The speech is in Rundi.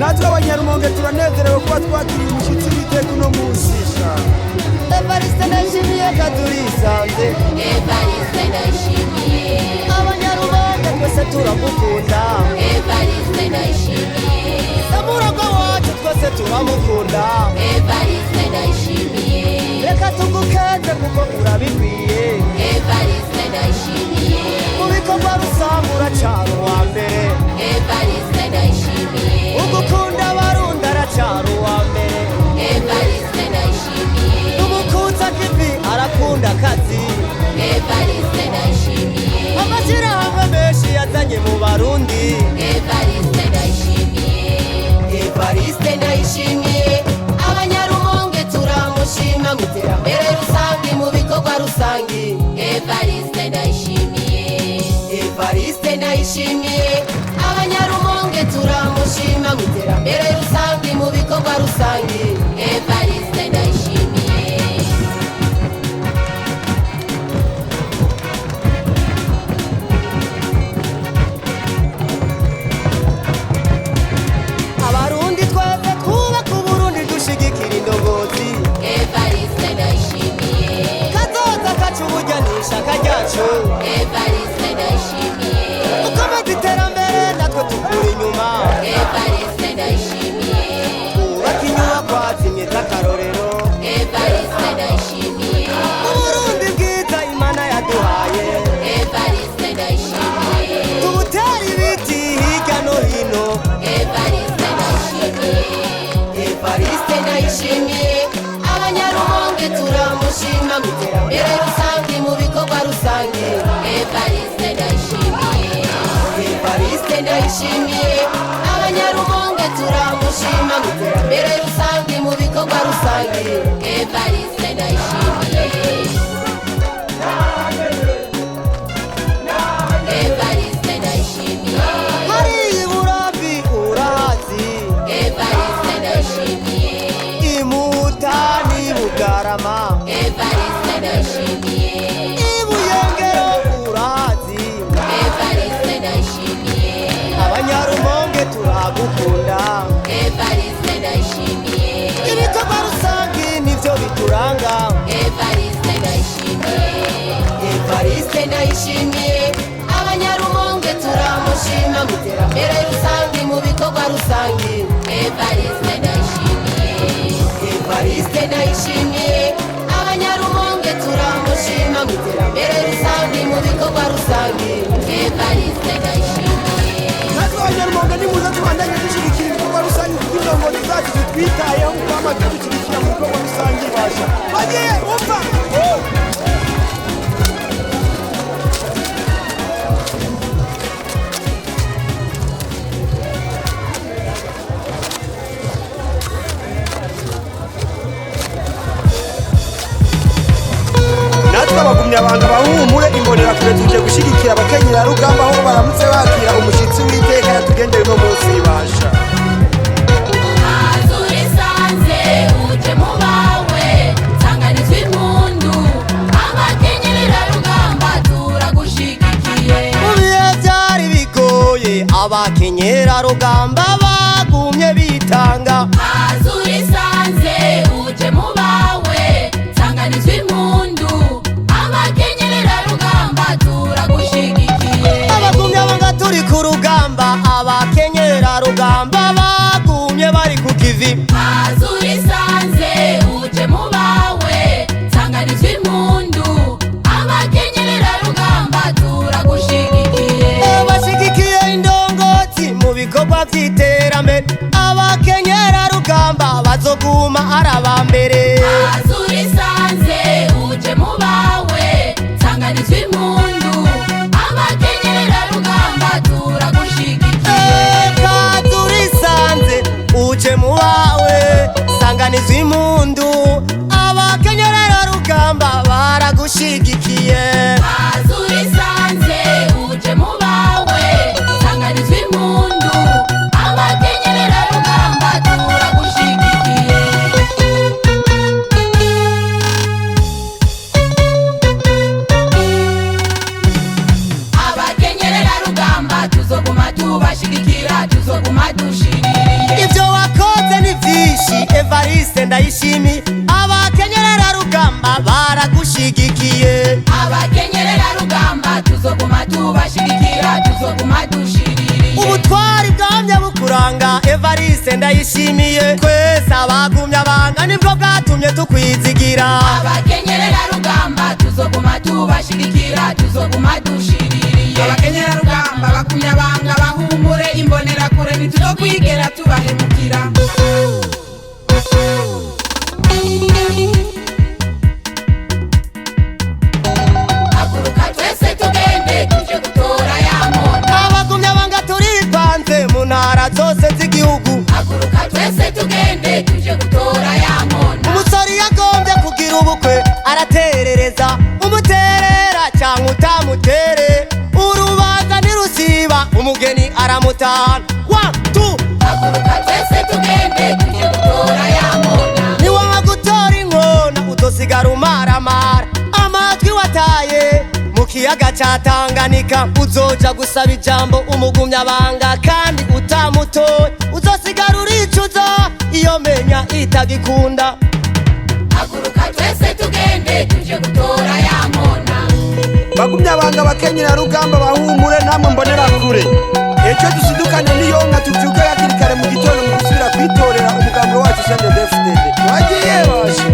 natwe abanyarumonge turanezerewe kuba twakiriye umushyitsi w'iteka uno munsi. Evariste ndayishimiye kadurisanze, Evariste ndayishimiye, abanyarumonge twese turamukunda, Evariste ndayishimiye, samuragwa wacu twese turamukunda, Evariste ndayishimiye, reka tugukeze kuko urabikwiye, Evariste ndayishimiye, mu bikorwa rusange uracara uwa mbere, Evariste ndayishimiye, ugukunda abarundi aracara uwa mbere, Evariste ndayishimiye, umukunzi akivi arakunda akazi, Evariste ndayishimiye, amashyirahamwe menshi yazanye mu barundi, Evariste ndayishimiye, Evariste ndayishimiye, abanyarumonge turamushima mu iterambere rusange mu bikorwa rusange, Evariste ndayishimiye, Evariste ndayishimiye, abanyarumonge turamushima mu iterambere rusange mu bikorwa rusange, Evariste ndayishimiye, abarundi twese twubaka uburundi dushigikira indongozi, Evariste ndayishimiye, kazoza kacu uburyanisha karyacu, Evariste ndayishimiye, ukomeza iterambere natwe tukura inyuma, Evariste ndayishimiye, twubaka inyubakwa zimwe z'akarorero, Evariste ndayishimiye, uburundi bwiza imana yaduhaye, Evariste ndayishimiye, tubutera ibiti hirya no hino, Evariste ndayishimiye, Evariste ndayishimiye, abanyarumonge turamushima mu iterambere rusange mu bikorwa rusange, Evariste ndayishimiye, Evariste ndayishimiye, abanyarumonge turamushima mu iterambere rusange mu bikorwa rusange, Evariste ndayishimiye, Evariste ndayishimiye, hariya iburambi urahazi, Evariste ndayishimiye, imuta n'ibugarama, Evariste ndayishimiye, ibuyengero urahazi, Evariste ndayishimiye, abanyarumonge turagukunda, Evariste ndayishimiye, ibikorwa rusange nivyo bituranga, Evariste ndayishimiye, Evariste ndayishimiye, abanyarumonge turamushima mu iterambere rusange mu bikorwa rusange, Evariste ndayishimiye, Evariste ndayishimiye, abanyarumonge turamushima mu iterambere rusange mu bikorwa rusange, Evariste ndayishimiye, natwe abanyarumonge nimuze tubandanye dushyigikira ibikorwa rusange kuko indongozi zacu zitwitayeho kwama dushyigikira mu bikorwa rusange basha bagiye umva. natwe abagumyabanga bahumure imbonera kure tuje gushyigikira abakenyerarugamba aho baramutse bakira umushyitsi w'iteka yatugendeye uno munsi basha. azurisanze uje mu bawe sanganizwa impundu abakenyerera rugamba turagushigikiye, mu bihe byari bigoye abakenyerarugamba bagumye bitanga, azurisanze uje mu bawe sanganizwa impundu abakenyerera rugamba turagushigikiye, abagumyabanga turi ku rugamba, abakenyerarugamba bagumye bari ku kivi, azurisanze uje mu bawe sanganizwa impundu abakenyerera rugamba turagushigikiye, bashyigikiye indongozi mu bikorwa by'iterambere, abakenyerarugamba bazoguma ari abambere, azurisanze uje mu bawe sanganizwa impundu abakenyerera rugamba turagushigikiye, kadurisanze uje mu bawe sanganizwa impundu, abakenyerarugamba baragushigikiye, azurisanze uje mu bawe sanganizwa impundu abakenyerera rugamba turagushigikiye, tuzoguma tubashigikira tuzoguma dushiririye. Evariste Ndayishimiye abakenyerera rugamba baragushigikiye. abakenyerera rugamba tuzoguma tubashigikira tuzoguma dushiririye. Ubutwari bwamye bukuranga Evariste Ndayishimiye, twese abagumye abanga nibwo bwatumye tukwizigira. abakenyerera rugamba tuzoguma tubashigikira tuzoguma dushiririye. abakenyera rugamba bakumya banga bahumure imbonera kure ntituzokwigera tubahemukira. haguruka twese tugende tuje gutora yamona. Abagumye abanga turipanze mu ntara zose z'igihugu. haguruka twese tugende tuje gutora yamona. Umusore yagombye kugira ubukwe araterereza, umuterera cyangwa utamutere, urubanza ntirusiba umugeni aramutahana. 1 2 haguruka twese tugende tuje gutora yamona. niwanga gutora inkona uzosigara umaramara, amatwi wataye mu kiyaga cya Tanganyika. Uzoja gusaba ijambo umugumya abanga kandi utamutoye, uzosigara uricuza iyo menya itagikunda. haguruka twese tugende tuje gutora yamona. bagumye abanga abakenyera rugamba bahumure namwe mbonera kure. ejo dusidukane niyonka tuvyuke hakiri kare mu gitondo mu gusubira kwitorera umugambwe wacu CNDD-FDD. wagiye basha